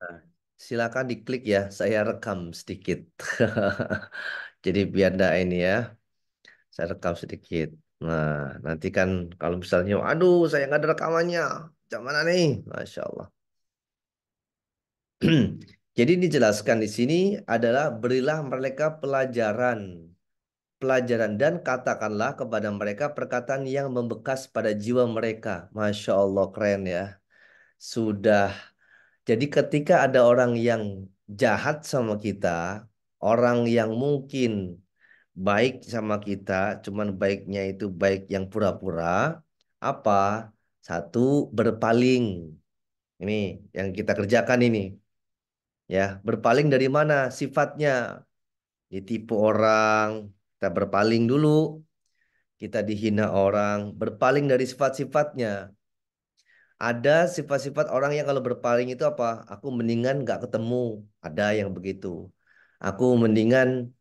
Nah, silakan diklik ya, saya rekam sedikit. Jadi biar enggak ini ya, saya rekam sedikit. Nah, nanti kan kalau misalnya, aduh saya nggak ada rekamannya, macam mana nih? Masya Allah. Jadi dijelaskan di sini adalah berilah mereka pelajaran, pelajaran dan katakanlah kepada mereka perkataan yang membekas pada jiwa mereka. Masya Allah keren ya. Sudah. Jadi ketika ada orang yang jahat sama kita, orang yang mungkin baik sama kita, cuman baiknya itu baik yang pura-pura, apa? Satu, berpaling. Ini yang kita kerjakan ini, ya. Berpaling dari mana? Sifatnya. Ditipu orang, kita berpaling dulu. Kita dihina orang, berpaling dari sifat-sifatnya. Ada sifat-sifat orang yang kalau berpaling itu apa? Aku mendingan nggak ketemu. Ada yang begitu. Aku mendingan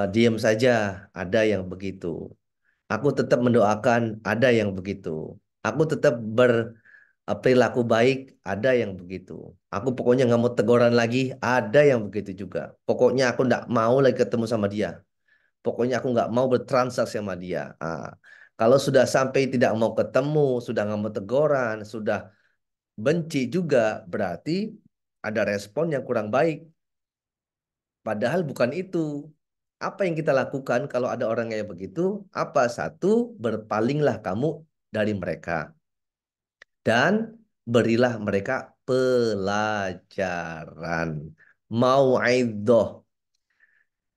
diam saja. Ada yang begitu. Aku tetap mendoakan. Ada yang begitu. Aku tetap berperilaku baik. Ada yang begitu. Aku pokoknya nggak mau teguran lagi. Ada yang begitu juga. Pokoknya aku nggak mau lagi ketemu sama dia. Pokoknya aku nggak mau bertransaksi sama dia. Kalau sudah sampai tidak mau ketemu, sudah nggak mau teguran, sudah benci juga, berarti ada respon yang kurang baik. Padahal bukan itu. Apa yang kita lakukan kalau ada orang kayak begitu? Apa? Satu, berpalinglah kamu dari mereka. Dan berilah mereka pelajaran. Mau'idhah.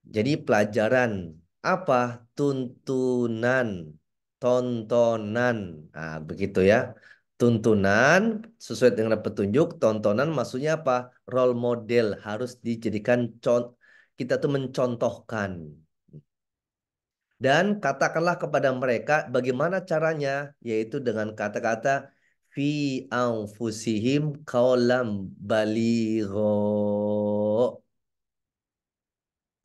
Jadi pelajaran apa? Tuntunan, tontonan. Nah, begitu ya. Tuntunan sesuai dengan petunjuk, tontonan maksudnya apa? Role model harus dijadikan kita tuh mencontohkan. Dan katakanlah kepada mereka bagaimana caranya, yaitu dengan kata-kata fi anfusihim qaulam baligho.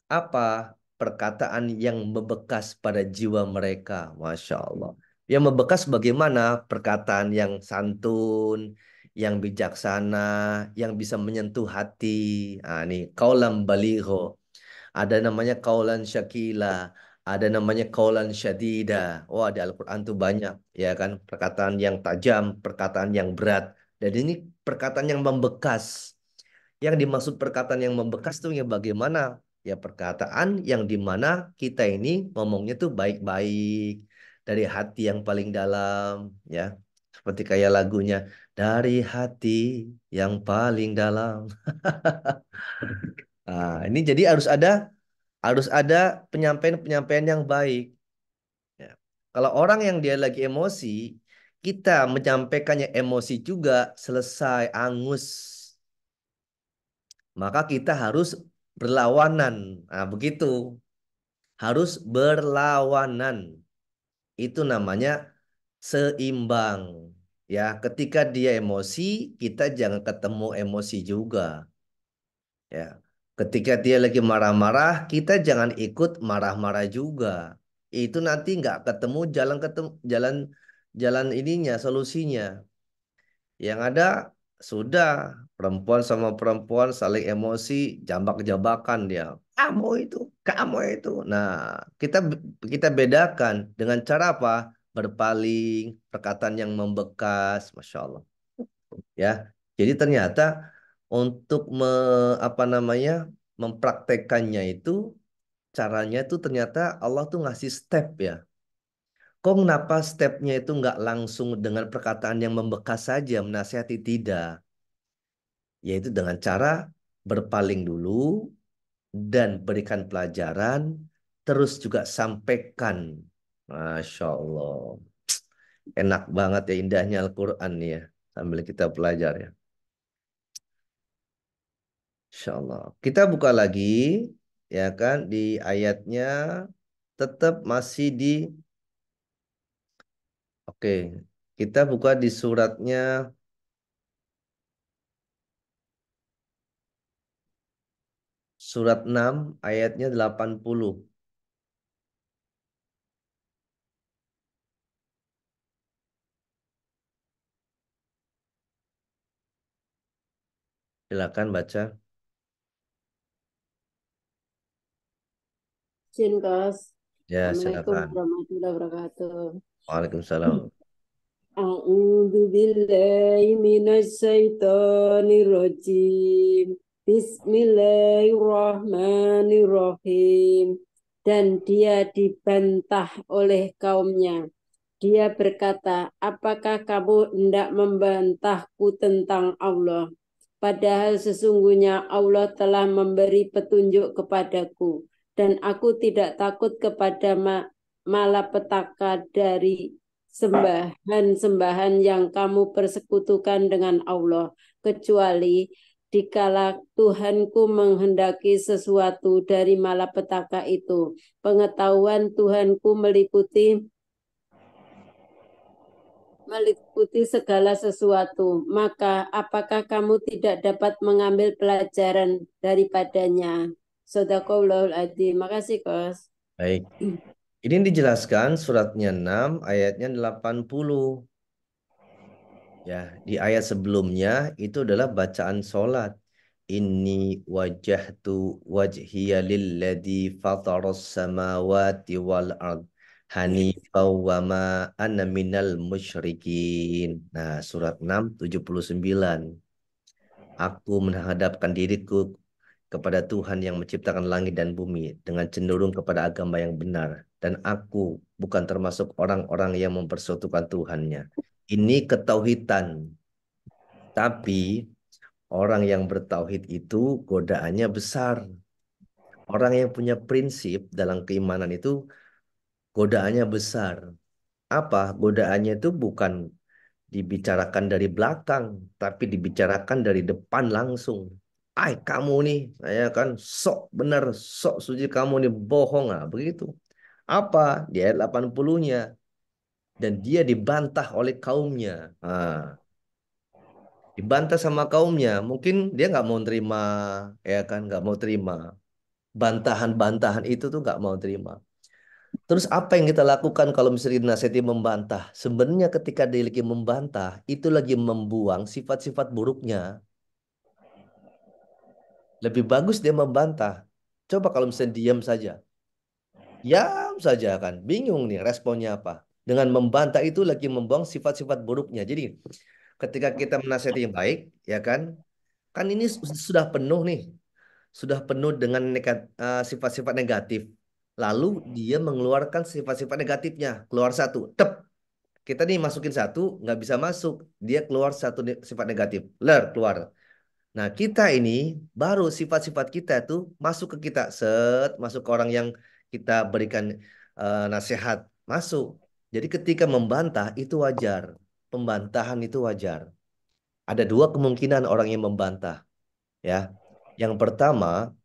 Apa perkataan yang membekas pada jiwa mereka, Masya Allah. Yang membekas bagaimana? Perkataan yang santun, yang bijaksana, yang bisa menyentuh hati. Ah, nih, kaulam baligho. Ada namanya kaulan syakila, ada namanya kaulan syadida. Wah, di Al-Quran tuh banyak, ya kan? Perkataan yang tajam, perkataan yang berat. Dan ini perkataan yang membekas. Yang dimaksud perkataan yang membekas tuh yang bagaimana? Ya perkataan yang dimana kita ini ngomongnya tuh baik-baik dari hati yang paling dalam, ya. Seperti kayak lagunya dari hati yang paling dalam. Nah, ini jadi harus ada penyampaian-penyampaian yang baik. Ya. Kalau orang yang dia lagi emosi, kita menyampaikannya emosi juga selesai angus. Maka kita harus berlawanan. Nah, begitu. Harus berlawanan. Itu namanya seimbang. Ya, ketika dia emosi, kita jangan ketemu emosi juga. Ya. Ketika dia lagi marah-marah, kita jangan ikut marah-marah juga. Itu nanti nggak ketemu jalan ininya, solusinya. Yang ada sudah perempuan sama perempuan saling emosi, jambak-jambakan dia. Kamu itu. Nah, kita kita bedakan dengan cara apa? Berpaling, perkataan yang membekas, masya Allah. Ya, jadi ternyata untuk apa namanya mempraktekannya itu caranya itu ternyata Allah tuh ngasih step ya. Kok kenapa stepnya itu nggak langsung dengan perkataan yang membekas saja menasihati tidak? Yaitu dengan cara berpaling dulu dan berikan pelajaran, terus juga sampaikan. Masya Allah. Enak banget ya indahnya Al-Quran nih ya. Sambil kita belajar ya. Insya Allah. Kita buka lagi ya kan di ayatnya tetap masih di oke. Kita buka di surat 6 ayatnya 80. Silakan baca. Izin, Kos. Ya, Assalamualaikum silakan. warahmatullahi wabarakatuh. Waalaikumsalam. A'udzu billahi minasy syaithanir rajim. Bismillahirrahmanirrahim. Dan dia dibantah oleh kaumnya. Dia berkata, apakah kamu hendak membantahku tentang Allah? Padahal sesungguhnya Allah telah memberi petunjuk kepadaku. Dan aku tidak takut kepada malapetaka dari sembahan-sembahan yang kamu persekutukan dengan Allah. Kecuali dikala Tuhanku menghendaki sesuatu dari malapetaka itu. Pengetahuan Tuhanku meliputi segala sesuatu. Maka apakah kamu tidak dapat mengambil pelajaran daripadanya? Sadaqallahul adzim. Makasih, Kos. Baik. Ini dijelaskan suratnya 6 ayatnya 80. Ya, di ayat sebelumnya itu adalah bacaan sholat. Inni wajjahtu wajhiya lilladzi fataras samawati wal ard hanifan wa ma ana minal musyrikin. Nah, surat 6 79. Aku menghadapkan diriku kepada Tuhan yang menciptakan langit dan bumi dengan cenderung kepada agama yang benar. Dan aku bukan termasuk orang-orang yang mempersekutukan Tuhannya. Ini ketauhidan. Tapi orang yang bertauhid itu godaannya besar. Orang yang punya prinsip dalam keimanan itu godaannya besar. Apa? Godaannya itu bukan dibicarakan dari belakang, tapi dibicarakan dari depan langsung. Ay, kamu nih, saya kan sok benar, sok suci kamu nih bohong ah, begitu. Apa? Di ayat 80-nya. Dan dia dibantah oleh kaumnya. Nah, dibantah sama kaumnya. Mungkin dia nggak mau terima, ya kan, nggak mau terima. Bantahan-bantahan itu tuh nggak mau terima. Terus apa yang kita lakukan kalau misalnya dinasihati membantah? Sebenarnya ketika dia lagi membantah, itu lagi membuang sifat-sifat buruknya. Lebih bagus dia membantah. Coba kalau misalnya diam saja. Diam saja kan. Bingung nih responnya apa. Dengan membantah itu lagi membuang sifat-sifat buruknya. Jadi ketika kita menasihati yang baik, ya kan. Kan ini sudah penuh nih. Sudah penuh dengan sifat-sifat negatif. Lalu dia mengeluarkan sifat-sifat negatifnya. Keluar satu. Tep. Kita nih masukin satu, nggak bisa masuk. Dia keluar satu sifat negatif. Keluar. Nah, kita ini baru sifat-sifat kita tuh masuk ke kita. Masuk ke orang yang kita berikan nasihat. Masuk. Jadi ketika membantah itu wajar. Pembantahan itu wajar. Ada dua kemungkinan orang yang membantah. Ya, yang pertama,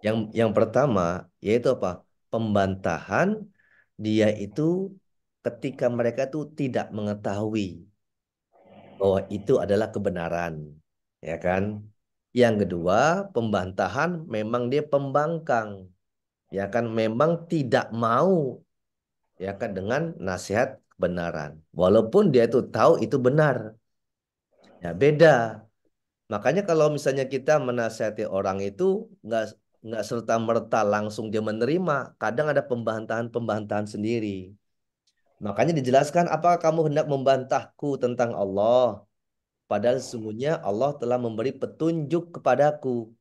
yang pertama yaitu apa? Pembantahan dia itu ketika mereka tuh tidak mengetahui bahwa itu adalah kebenaran, ya kan? Yang kedua, pembantahan memang dia pembangkang, ya kan? Memang tidak mau, ya kan, dengan nasihat kebenaran. Walaupun dia itu tahu itu benar, ya beda. Makanya kalau misalnya kita menasihati orang itu nggak nggak serta merta langsung dia menerima, kadang ada pembantahan-pembantahan sendiri. Makanya dijelaskan, apakah kamu hendak membantahku tentang Allah? Padahal sesungguhnya Allah telah memberi petunjuk kepadaku.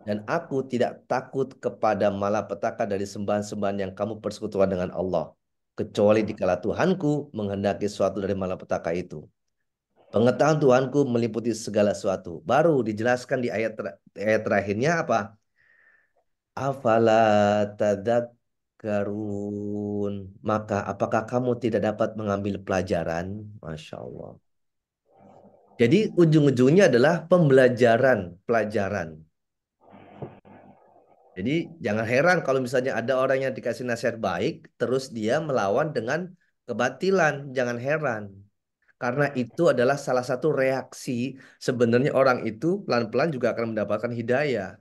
Dan aku tidak takut kepada malapetaka dari sembahan-sembahan yang kamu persekutukan dengan Allah. Kecuali dikala Tuhanku menghendaki suatu dari malapetaka itu. Pengetahuan Tuhanku meliputi segala sesuatu. Baru dijelaskan di ayat terakhirnya apa? Afala tadakkarun. Maka apakah kamu tidak dapat mengambil pelajaran? Masya Allah. Jadi ujung-ujungnya adalah pembelajaran, pelajaran. Jadi jangan heran kalau misalnya ada orang yang dikasih nasihat baik, terus dia melawan dengan kebatilan. Jangan heran. Karena itu adalah salah satu reaksi sebenarnya orang itu pelan-pelan juga akan mendapatkan hidayah.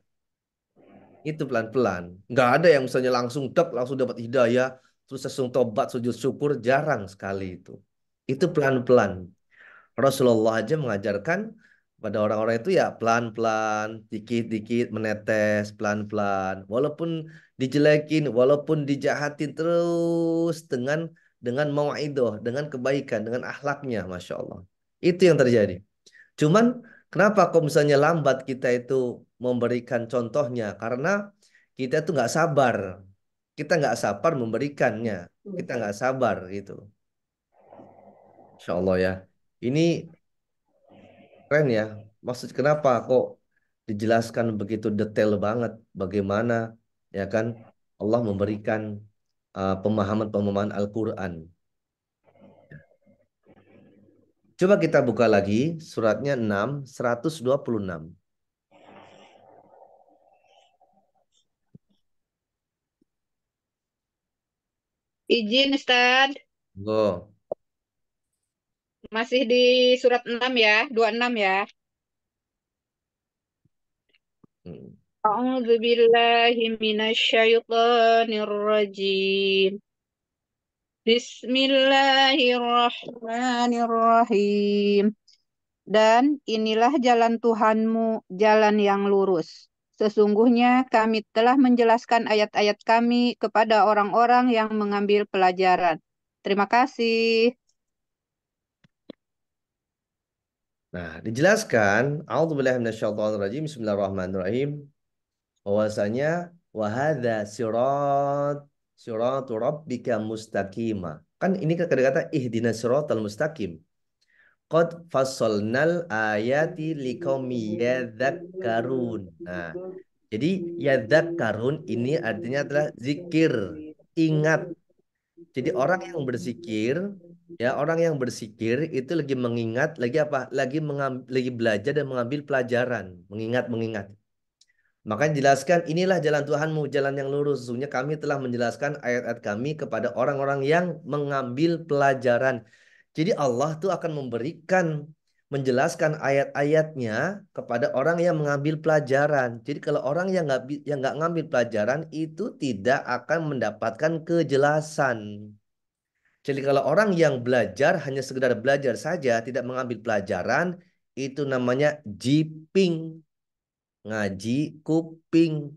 Itu pelan-pelan. Nggak ada yang misalnya langsung dap, langsung dapat hidayah, terus langsung tobat, sujud syukur, jarang sekali itu. Itu pelan-pelan. Rasulullah aja mengajarkan Pada orang-orang itu ya pelan-pelan, dikit-dikit menetes, pelan-pelan. Walaupun dijelekin, walaupun dijahatin terus dengan mau'idoh, dengan kebaikan, dengan akhlaknya, Masya Allah. Itu yang terjadi. Cuman kenapa kok misalnya lambat kita itu memberikan contohnya? Karena kita itu nggak sabar. Kita nggak sabar memberikannya. Kita nggak sabar gitu. Insya Allah ya. Ini keren ya. Maksud kenapa kok dijelaskan begitu detail banget bagaimana ya kan Allah memberikan pemahaman-pemahaman Al-Qur'an. Coba kita buka lagi suratnya 6 126. Izin Ustaz, Go. masih di surat 6 ya, 26 ya. Hmm. A'udzu billahi minasyaitonir rajim. Bismillahirrahmanirrahim. Dan inilah jalan Tuhanmu, jalan yang lurus. Sesungguhnya kami telah menjelaskan ayat-ayat kami kepada orang-orang yang mengambil pelajaran. Terima kasih. Nah, dijelaskan A'udzubillahi minasyaitonirrajim. Bismillahirrahmanirrahim. Bahwasanya wahada siratu rabbika mustaqima. Kan ini kata-kata ihdinas siratal mustaqim. Qad fassalnal ayati liqaumi yadzakkarun. Nah, jadi yadzakkarun ini artinya adalah zikir, ingat. Jadi orang yang berzikir, ya orang yang berzikir itu lagi mengingat, lagi apa? Lagi belajar dan mengambil pelajaran, mengingat. Maka jelaskan inilah jalan Tuhanmu, jalan yang lurus. Sesungguhnya kami telah menjelaskan ayat-ayat kami kepada orang-orang yang mengambil pelajaran. Jadi Allah tuh akan menjelaskan ayat-ayatnya kepada orang yang mengambil pelajaran. Jadi kalau orang yang nggak ngambil pelajaran itu tidak akan mendapatkan kejelasan. Jadi kalau orang yang belajar hanya sekedar belajar saja, tidak mengambil pelajaran, itu namanya jiping, ngaji kuping.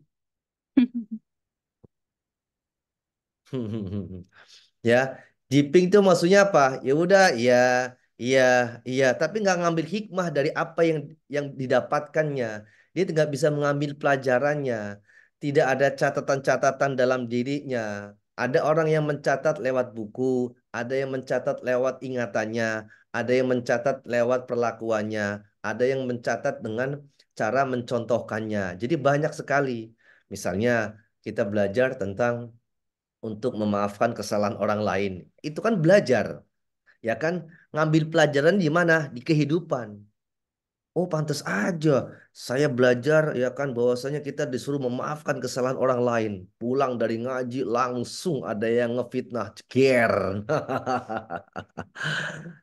Ya, jiping itu maksudnya apa? Ya udah, ya, iya, iya, tapi nggak ngambil hikmah dari apa yang didapatkannya. Dia nggak bisa mengambil pelajarannya. Tidak ada catatan-catatan dalam dirinya. Ada orang yang mencatat lewat buku, ada yang mencatat lewat ingatannya, ada yang mencatat lewat perlakuannya, ada yang mencatat dengan cara mencontohkannya. Jadi banyak sekali. Misalnya kita belajar tentang untuk memaafkan kesalahan orang lain. Itu kan belajar, ya kan? Ngambil pelajaran di mana? Di kehidupan. Oh, pantas aja. Saya belajar ya kan bahwasanya kita disuruh memaafkan kesalahan orang lain. Pulang dari ngaji langsung ada yang ngefitnah, ceker.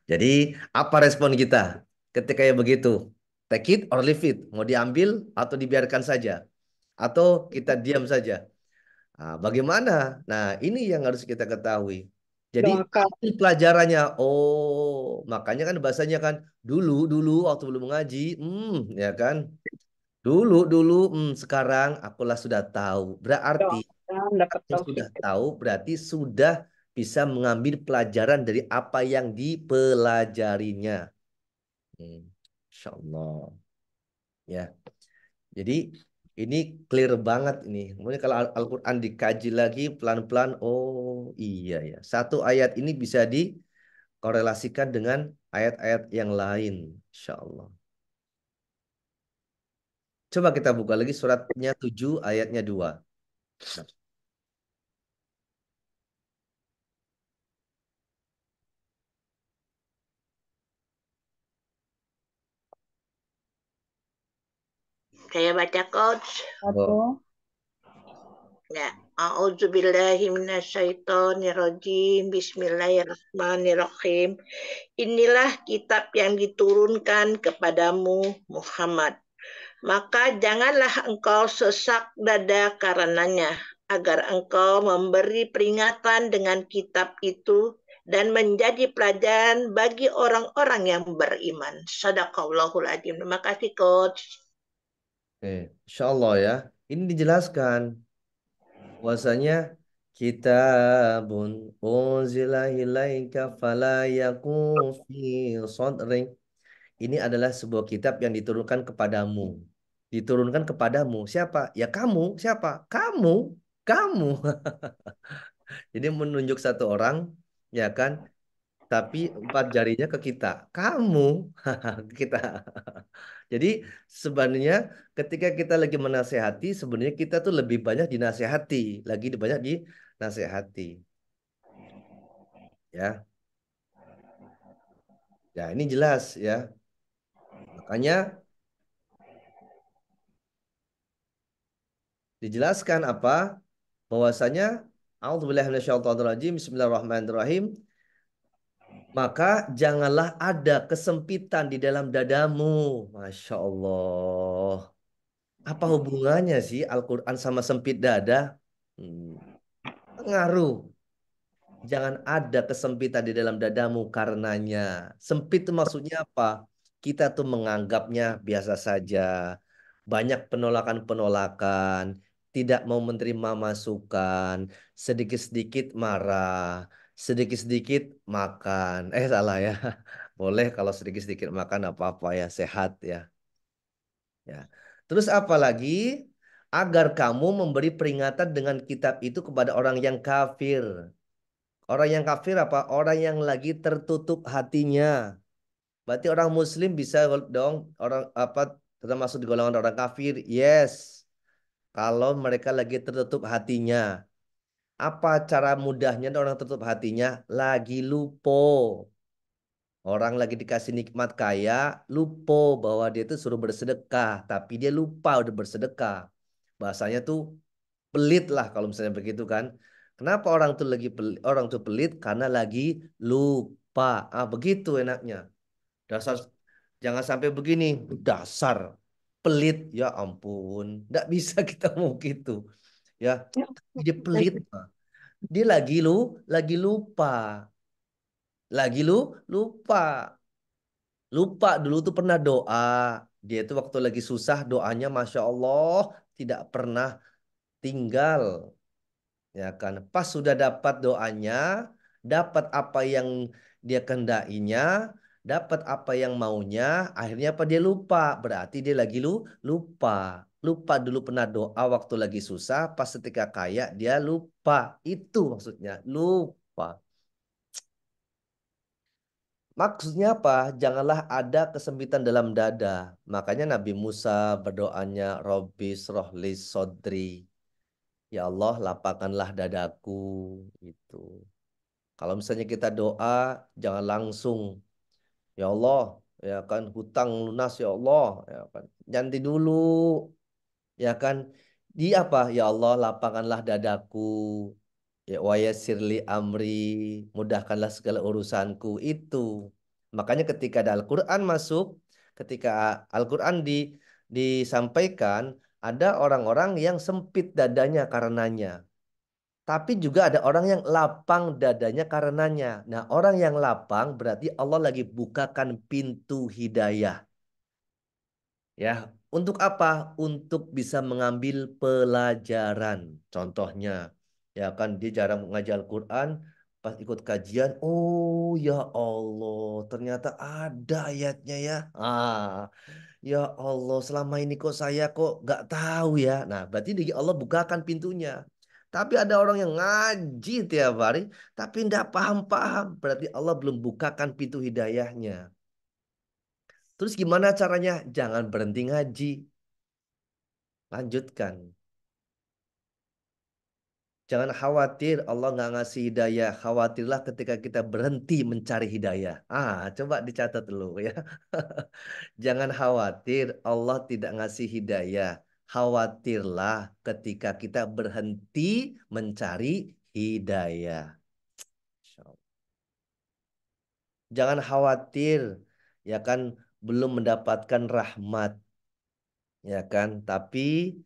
Jadi, apa respon kita ketika ya begitu? Take it or leave it. Mau diambil atau dibiarkan saja? Atau kita diam saja? Nah, bagaimana? Nah, ini yang harus kita ketahui. Jadi, Doakan. ambil pelajarannya. Oh, makanya kan bahasanya kan dulu waktu belum mengaji, ya kan? Dulu, sekarang akulah sudah tahu. Berarti Doakan dapat aku taufik. sudah tahu, berarti sudah bisa mengambil pelajaran dari apa yang dipelajarinya. Insya Allah. Ya. Jadi ini clear banget ini. Kemudian kalau Al-Quran dikaji lagi pelan-pelan, oh iya ya. Satu ayat ini bisa dikorelasikan dengan ayat-ayat yang lain. Insya Allah. Coba kita buka lagi suratnya 7 ayatnya 2. Saya baca coach. Oh. Ya. A'udzubillahi minasyaitonirrajim. Bismillahirrahmanirrahim. Inilah kitab yang diturunkan kepadamu Muhammad. Maka janganlah engkau sesak dada karenanya, agar engkau memberi peringatan dengan kitab itu dan menjadi pelajaran bagi orang-orang yang beriman. Sadaqallahul adzim. Terima kasih coach. Insya Allah ya. Ini dijelaskan bahwasanya kitabun unzila ilaika fala yakun fi sadrik. Ini adalah sebuah kitab yang diturunkan kepadamu. Diturunkan kepadamu. Siapa? Ya kamu. Siapa? Kamu. Kamu. Jadi menunjuk satu orang, ya kan? Tapi empat jarinya ke kita. Kamu. Ke kita. Jadi sebenarnya ketika kita lagi menasehati, sebenarnya kita tuh lebih banyak dinasehati. Lagi banyak dinasehati. Ya. Ya ini jelas ya. Makanya dijelaskan apa? Bahwasanya A'udzubillahi minasyaitonirrajim. Bismillahirrahmanirrahim. Maka janganlah ada kesempitan di dalam dadamu. Masya Allah. Apa hubungannya sih Al-Quran sama sempit dada? Hmm, Pengaruh. Jangan ada kesempitan di dalam dadamu karenanya. Sempit itu maksudnya apa? Kita tuh menganggapnya biasa saja. Banyak penolakan-penolakan. Tidak mau menerima masukan. Sedikit-sedikit marah. Sedikit-sedikit makan. Salah ya. Boleh kalau sedikit-sedikit makan apa-apa ya. Sehat ya. Ya. Terus apa lagi? Agar kamu memberi peringatan dengan kitab itu kepada orang yang kafir. Orang yang kafir apa? Orang yang lagi tertutup hatinya. Berarti orang muslim bisa dong orang apa termasuk di golongan orang kafir? Yes. Kalau mereka lagi tertutup hatinya. Apa cara mudahnya orang tertutup hatinya? Lagi lupa. Orang lagi dikasih nikmat kaya, lupa bahwa dia itu suruh bersedekah, tapi dia lupa udah bersedekah. Bahasanya tuh pelit lah kalau misalnya begitu kan. Kenapa orang tuh lagi pelit, orang tuh pelit karena lagi lupa. Begitu enaknya. Dasar jangan sampai begini. Dasar pelit ya ampun. Nggak bisa kita mau gitu. Ya, dia pelit. Dia lagi lupa. Lupa. Lupa dulu tuh pernah doa. Dia tuh waktu lagi susah doanya Masya Allah tidak pernah tinggal. Ya kan, pas sudah dapat doanya, dapat apa yang dia kehendakinya, dapat apa yang maunya, akhirnya apa dia lupa. Berarti dia lagi lupa. Lupa dulu pernah doa waktu lagi susah, pas ketika kaya dia lupa. Itu maksudnya, lupa. Maksudnya apa? Janganlah ada kesempitan dalam dada. Makanya Nabi Musa berdoanya, Robbi srohli sodri. Ya Allah, lapangkanlah dadaku. Itu. Kalau misalnya kita doa, jangan langsung, ya Allah, ya kan hutang lunas ya Allah, ya kan. Nanti dulu, ya kan. Di apa? Ya Allah, lapangkanlah dadaku. Ya wa yassirli amri, mudahkanlah segala urusanku itu. Makanya ketika ada Al-Qur'an masuk, ketika Al-Qur'an disampaikan, ada orang-orang yang sempit dadanya karenanya. Tapi juga ada orang yang lapang dadanya karenanya. Nah, orang yang lapang berarti Allah lagi bukakan pintu hidayah. Ya, untuk apa? Untuk bisa mengambil pelajaran. Contohnya, ya kan dia jarang ngajar Al-Quran, pas ikut kajian, oh ya Allah, ternyata ada ayatnya ya. Ya Allah, selama ini kok saya kok nggak tahu ya. Nah, berarti Allah bukakan pintunya. Tapi ada orang yang ngaji tiap hari, tapi nggak paham-paham. Berarti Allah belum bukakan pintu hidayahnya. Terus gimana caranya? Jangan berhenti ngaji. Lanjutkan. Jangan khawatir Allah nggak ngasih hidayah. Khawatirlah ketika kita berhenti mencari hidayah. Coba dicatat dulu ya. Jangan khawatir Allah tidak ngasih hidayah. Khawatirlah ketika kita berhenti mencari hidayah. Jangan khawatir, ya kan, belum mendapatkan rahmat, ya kan. Tapi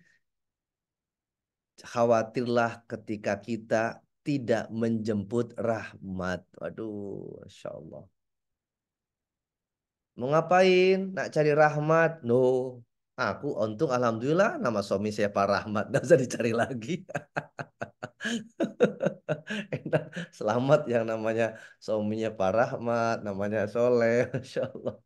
khawatirlah ketika kita tidak menjemput rahmat. Waduh, Masya Allah. Mau ngapain? Nak cari rahmat? No. Aku untung alhamdulillah nama suami saya Pak Rahmat. Nggak usah dicari lagi. Enak. Selamat yang namanya suaminya Pak Rahmat, namanya Soleh. Masya Allah.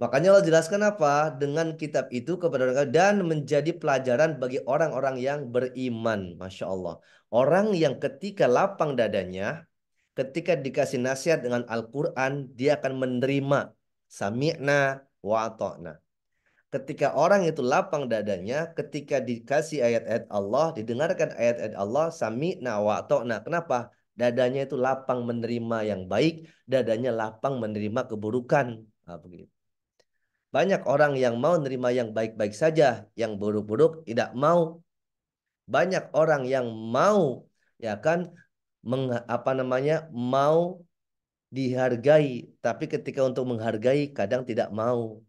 Makanya Allah jelaskan apa? Dengan kitab itu kepada mereka dan menjadi pelajaran bagi orang-orang yang beriman. Masya Allah. Orang yang ketika lapang dadanya, ketika dikasih nasihat dengan Al-Quran, dia akan menerima. Sami'na wa ata'na. Ketika orang itu lapang dadanya, ketika dikasih ayat-ayat Allah, didengarkan ayat-ayat Allah, sami'na wa ata'na. Kenapa? Dadanya itu lapang menerima yang baik, dadanya lapang menerima keburukan. Nah, begitu. Banyak orang yang mau menerima yang baik-baik saja, yang buruk-buruk tidak mau. Banyak orang yang mau, ya kan, apa namanya, mau dihargai, tapi ketika untuk menghargai kadang tidak mau.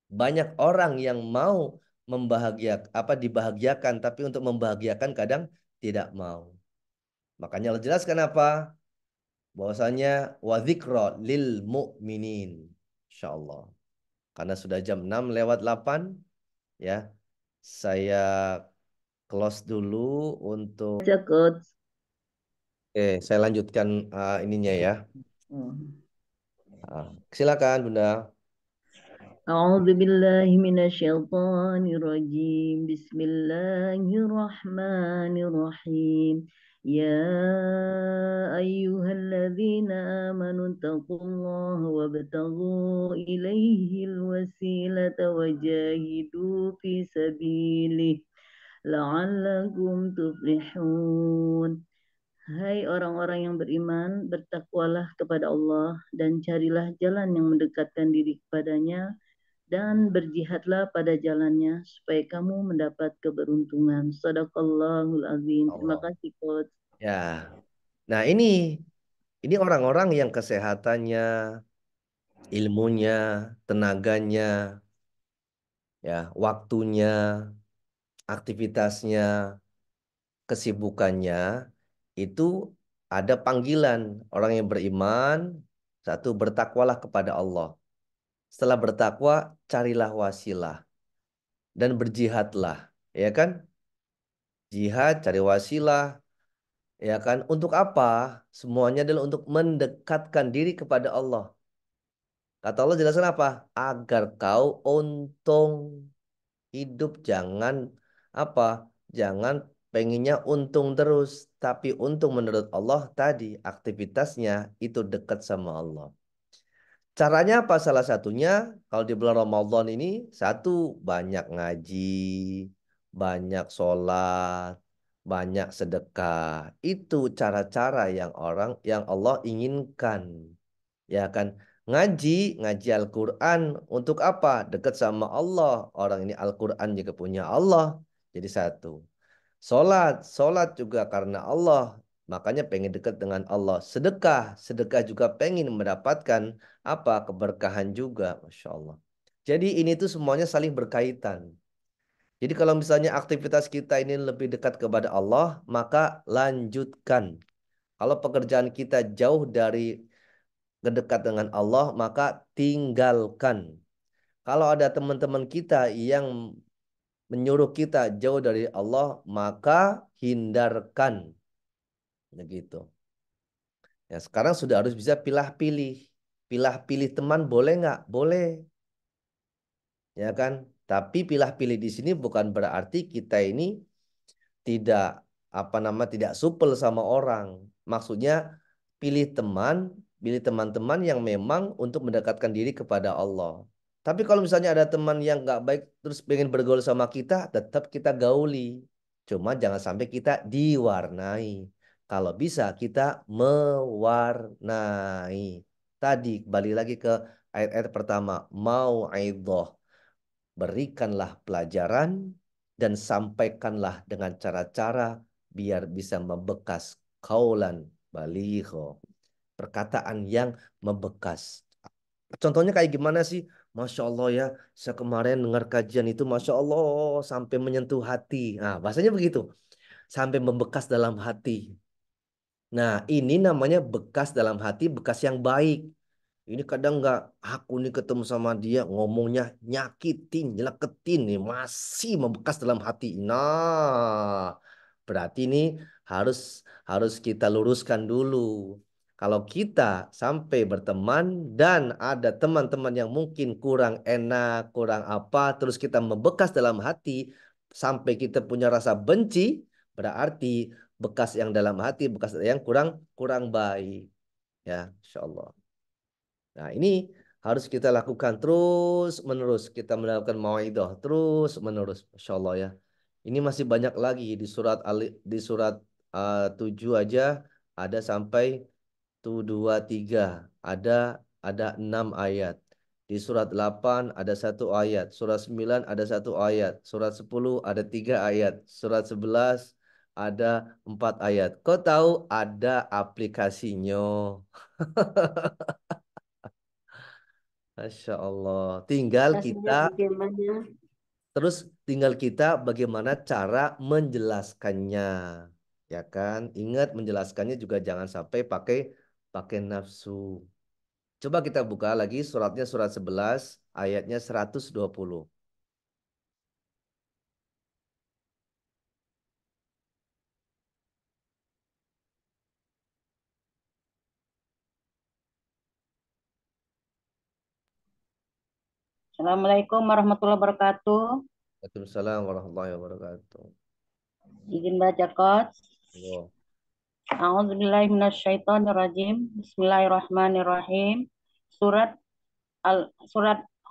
Banyak orang yang mau membahagiakan, apa dibahagiakan, tapi untuk membahagiakan kadang tidak mau. Makanya Allah jelaskan apa? Bahwasanya wa dzikra lil mu'minin. Insyaallah. Karena sudah jam 6 lewat 8 ya. Saya close dulu untuk Coach. saya lanjutkan ininya ya. Silakan Bunda. أعوذ بالله من الشيطان الرجيم بسم الله الرحمن الرحيم يا أيها الذين آمنوا اتقوا الله وابتغوا إليه الوسيلة وجاهدوا في سبيله لعلكم تفلحون. Hai orang-orang yang beriman, bertakwalah kepada Allah dan carilah jalan yang mendekatkan diri kepadanya dan berjihadlah pada jalannya supaya kamu mendapat keberuntungan. Shadaqallahul azim. Terima Allah. kasih, Coach. Ya. Nah, ini orang-orang yang kesehatannya, ilmunya, tenaganya, ya, waktunya, aktivitasnya, kesibukannya itu ada panggilan orang yang beriman. Satu, bertakwalah kepada Allah. Setelah bertakwa, carilah wasilah dan berjihadlah, ya kan? Jihad, cari wasilah, ya kan? Untuk apa? Semuanya adalah untuk mendekatkan diri kepada Allah. Kata Allah jelaskan apa? Agar kau untung hidup, jangan apa? Jangan pengennya untung terus, tapi untung menurut Allah tadi aktivitasnya itu dekat sama Allah. Caranya apa? Salah satunya kalau di bulan Ramadan ini satu, banyak ngaji, banyak sholat, banyak sedekah. Itu cara-cara yang yang Allah inginkan. Ya kan? Ngaji, ngaji Al-Quran untuk apa? Dekat sama Allah. Orang ini Al-Quran juga punya Allah. Jadi satu. Sholat, sholat juga karena Allah. Makanya pengen dekat dengan Allah. Sedekah, sedekah juga pengen mendapatkan apa? Keberkahan juga. Masya Allah. Jadi ini tuh semuanya saling berkaitan. Jadi kalau misalnya aktivitas kita ini lebih dekat kepada Allah, maka lanjutkan. Kalau pekerjaan kita jauh dari dekat dengan Allah, maka tinggalkan. Kalau ada teman-teman kita yang menyuruh kita jauh dari Allah, maka hindarkan. Begitu. Ya, sekarang sudah harus bisa pilah-pilih. Pilah-pilih teman boleh nggak? Boleh. Ya kan? Tapi pilah-pilih di sini bukan berarti kita ini tidak tidak supel sama orang. Maksudnya pilih teman, pilih teman-teman yang memang untuk mendekatkan diri kepada Allah. Tapi kalau misalnya ada teman yang nggak baik terus pengen bergaul sama kita, tetap kita gauli. Cuma jangan sampai kita diwarnai. Kalau bisa kita mewarnai. Tadi kembali lagi ke ayat-ayat pertama, mau'idhah. Berikanlah pelajaran dan sampaikanlah dengan cara-cara biar bisa membekas kaulan baligho. Perkataan yang membekas. Contohnya kayak gimana sih? Masya Allah ya, saya kemarin dengar kajian itu Masya Allah sampai menyentuh hati. Nah, bahasanya begitu. Sampai membekas dalam hati. Nah, ini namanya bekas dalam hati, bekas yang baik. Ini kadang nggak, aku nih ketemu sama dia ngomongnya nyakitin, nyeleketin nih, masih membekas dalam hati. Nah, berarti ini harus harus kita luruskan dulu. Kalau kita sampai berteman dan ada teman-teman yang mungkin kurang enak, kurang apa, terus kita membekas dalam hati sampai kita punya rasa benci, berarti bekas yang dalam hati, bekas yang kurang kurang baik. Ya, insya Allah. Nah, ini harus kita lakukan terus menerus. Kita melakukan mauidhah terus menerus. Masya Allah ya. Ini masih banyak lagi di surat di surat 7 aja ada sampai 2, 3. Ada 6 ayat. Di surat 8 ada 1 ayat. Surat 9 ada 1 ayat. Surat 10 ada 3 ayat. Surat 11 ada 4 ayat. Kau tahu ada aplikasinya. Masya Allah. Rasanya bagaimana? Terus tinggal kita bagaimana cara menjelaskannya. Ya kan? Ingat menjelaskannya juga jangan sampai pakai pakai nafsu. Coba kita buka lagi suratnya surat 11 ayatnya 120. Assalamualaikum warahmatullahi wabarakatuh. Waalaikumsalam warahmatullahi wabarakatuh. Izin baca Coach. Allah. A'udzubillahi minasyaitonirrajim. Bismillahirrahmanirrahim. Surat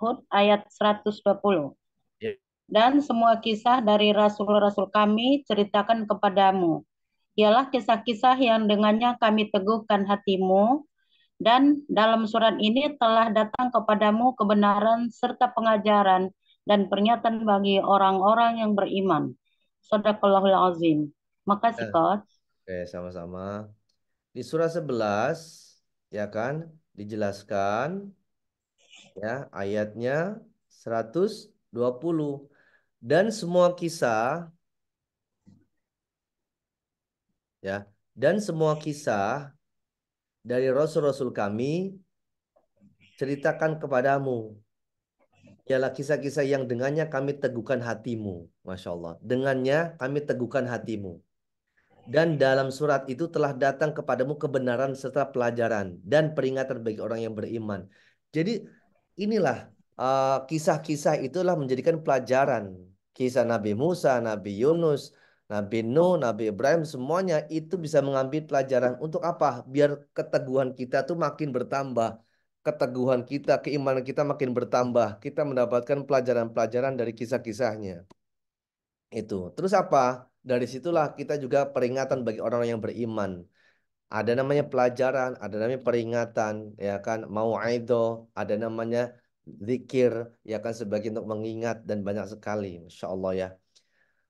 Hud ayat 120. Ya. Dan semua kisah dari rasul-rasul kami ceritakan kepadamu. Ialah kisah-kisah yang dengannya kami teguhkan hatimu. Dan dalam surat ini telah datang kepadamu kebenaran serta pengajaran dan peringatan bagi orang-orang yang beriman. Shadaqallahul azim. Makasih, Coach. Oke, sama-sama. Di surah 11 ya kan dijelaskan ya ayatnya 120 dan semua kisah ya dan semua kisah dari rasul-rasul kami ceritakan kepadamu ialah kisah-kisah yang dengannya kami teguhkan hatimu. Masya Allah, dengannya kami teguhkan hatimu. Dan dalam surat itu telah datang kepadamu kebenaran serta pelajaran dan peringatan bagi orang yang beriman. Jadi inilah kisah-kisah itulah menjadikan pelajaran. Kisah Nabi Musa, Nabi Yunus, Nabi Nuh, Nabi Ibrahim, semuanya itu bisa mengambil pelajaran. Untuk apa? Biar keteguhan kita tuh makin bertambah. Keteguhan kita, keimanan kita makin bertambah. Kita mendapatkan pelajaran-pelajaran dari kisah-kisahnya. Itu. Terus apa? Dari situlah kita juga peringatan bagi orang yang beriman. Ada namanya pelajaran, ada namanya peringatan, ya kan, mau'idhah, ada namanya zikir, ya kan, sebagai untuk mengingat dan banyak sekali. Masya Allah ya.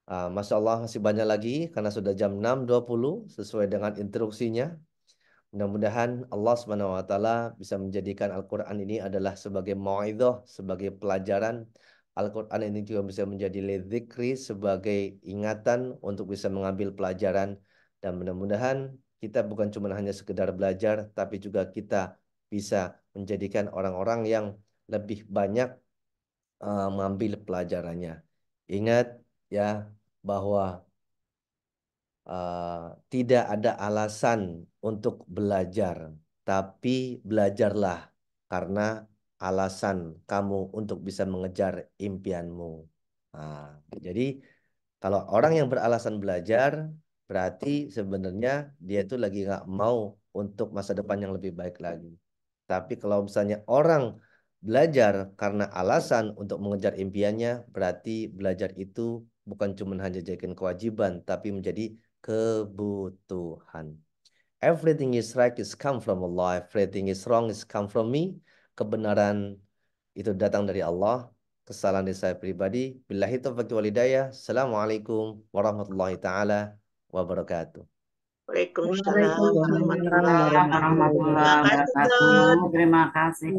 Masya Allah masih banyak lagi karena sudah jam 6.20 sesuai dengan instruksinya. Mudah-mudahan Allah Subhanahu wa taala bisa menjadikan Al-Qur'an ini adalah sebagai mau'idhah, sebagai pelajaran. Al-Qur'an ini juga bisa menjadi lidzikri, sebagai ingatan untuk bisa mengambil pelajaran, dan mudah-mudahan kita bukan cuma hanya sekedar belajar tapi juga kita bisa menjadikan orang-orang yang lebih banyak mengambil pelajarannya. Ingat ya bahwa tidak ada alasan untuk belajar, tapi belajarlah karena alasan kamu untuk bisa mengejar impianmu. Nah, jadi kalau orang yang beralasan belajar, berarti sebenarnya dia itu lagi nggak mau untuk masa depan yang lebih baik lagi. Tapi kalau misalnya orang belajar karena alasan untuk mengejar impiannya, berarti belajar itu bukan cuma hanya jadikan kewajiban, tapi menjadi kebutuhan. Everything is right is come from Allah. Everything is wrong is come from me. Kebenaran itu datang dari Allah. Kesalahan dari saya pribadi. Billahi taufiq wal hidayah. Assalamualaikum warahmatullahi taala wabarakatuh. Waalaikumsalam Waalaikumsalam warahmatullahi wabarakatuh. warahmatullahi Terima kasih, wabarakatuh. Coach. Terima kasih.